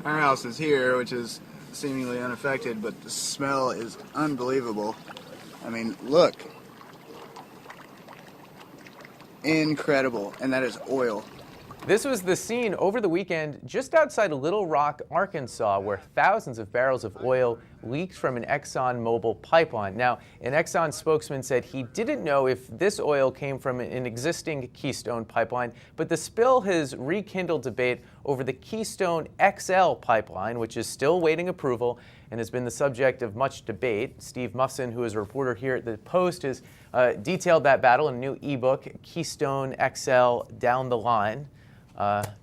Our house is here, which is seemingly unaffected, but the smell is unbelievable. I mean, look. Incredible. And that is oil. This was the scene over the weekend just outside Little Rock, Arkansas, where thousands of barrels of oil leaked from an ExxonMobil pipeline. Now, an Exxon spokesman said he didn't know if this oil came from an existing Keystone pipeline, but the spill has rekindled debate over the Keystone XL pipeline, which is still waiting approval and has been the subject of much debate. Steve Muffson, who is a reporter here at the Post, has detailed that battle in a new ebook, Keystone XL Down the Line.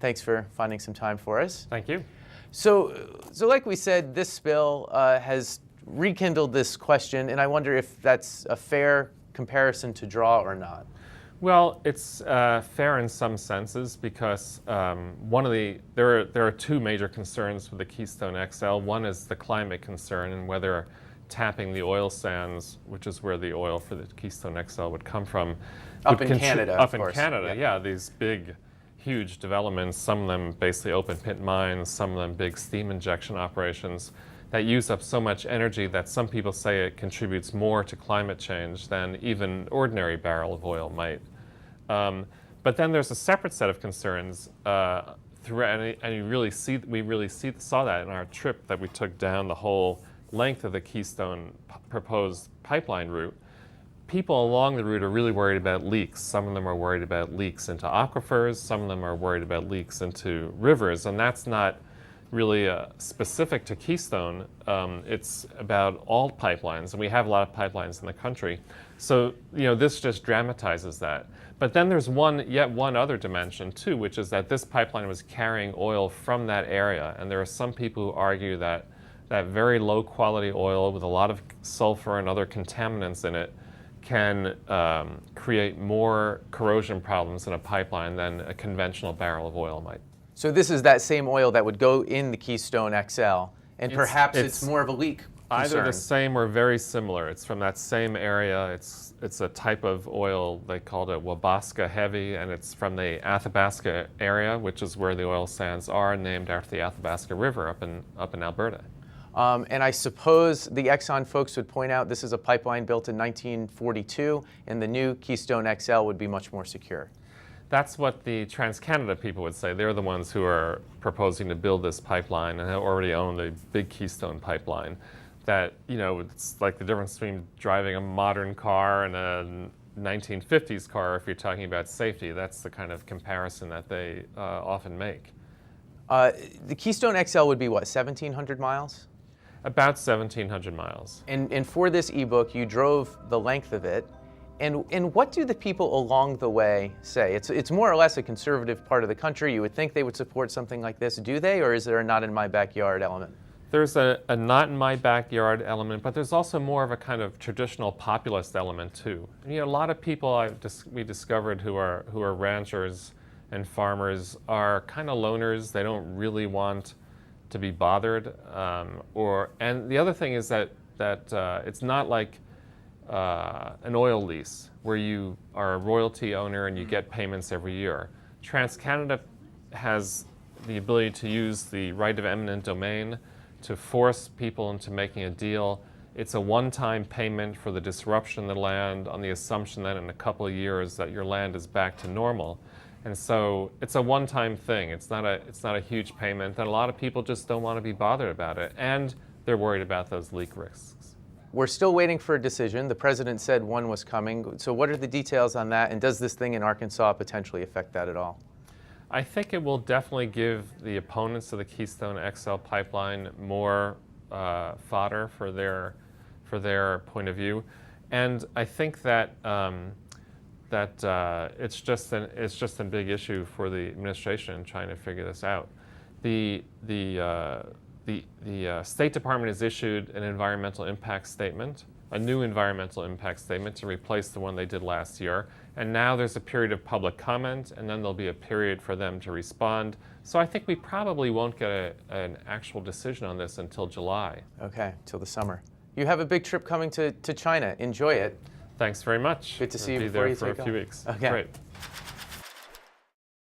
Thanks for finding some time for us. Thank you. So like we said, this spill has rekindled this question, and I wonder if that's a fair comparison to draw or not. Well, it's fair in some senses because there are two major concerns with the Keystone XL. One is the climate concern and whether tapping the oil sands, which is where the oil for the Keystone XL would come from, up in Canada, of course. Yeah, these big, huge developments, some of them basically open pit mines, some of them big steam injection operations that use up so much energy that some people say it contributes more to climate change than even an ordinary barrel of oil might. But then there's a separate set of concerns and we really saw that in our trip that we took down the whole length of the Keystone proposed pipeline route. People along the route are really worried about leaks. Some of them are worried about leaks into aquifers. Some of them are worried about leaks into rivers, and that's not really specific to Keystone. It's about all pipelines, and we have a lot of pipelines in the country. So, this just dramatizes that. But then there's yet one other dimension too, which is that this pipeline was carrying oil from that area, and there are some people who argue that that very low quality oil with a lot of sulfur and other contaminants in it can create more corrosion problems in a pipeline than a conventional barrel of oil might. So this is that same oil that would go in the Keystone XL, and perhaps it's more of a leak concern. Either the same or very similar. It's from that same area. It's a type of oil, they called it Wabasca heavy, and it's from the Athabasca area, which is where the oil sands are, named after the Athabasca River up in Alberta. And I suppose the Exxon folks would point out this is a pipeline built in 1942, and the new Keystone XL would be much more secure. That's what the TransCanada people would say. They're the ones who are proposing to build this pipeline and have already owned the big Keystone pipeline. That, it's like the difference between driving a modern car and a 1950s car if you're talking about safety. That's the kind of comparison that they often make. The Keystone XL would be what, 1,700 miles? About 1,700 miles. And for this ebook, you drove the length of it. And what do the people along the way say? It's more or less a conservative part of the country. You would think they would support something like this. Do they, or is there a not in my backyard element? There's a not in my backyard element, but there's also more of a kind of traditional populist element too. A lot of people we discovered who are ranchers and farmers are kind of loners. They don't really want to be bothered. And the other thing is that it's not like an oil lease where you are a royalty owner and you get payments every year. TransCanada has the ability to use the right of eminent domain to force people into making a deal. It's a one-time payment for the disruption of the land on the assumption that in a couple of years that your land is back to normal. And so it's a one-time thing. It's not a huge payment, and a lot of people just don't want to be bothered about it, and they're worried about those leak risks. We're still waiting for a decision. The president said one was coming. So what are the details on that, and does this thing in Arkansas potentially affect that at all? I think it will definitely give the opponents of the Keystone XL pipeline more fodder for their point of view, and I think that it's just a big issue for the administration trying to figure this out. The State Department has issued an environmental impact statement, a new environmental impact statement to replace the one they did last year. And now there's a period of public comment, and then there'll be a period for them to respond. So I think we probably won't get an actual decision on this until July. Okay, till the summer. You have a big trip coming to China. Enjoy it. Thanks very much. Good to see you be before there you for take a few off. weeks. Okay. Great.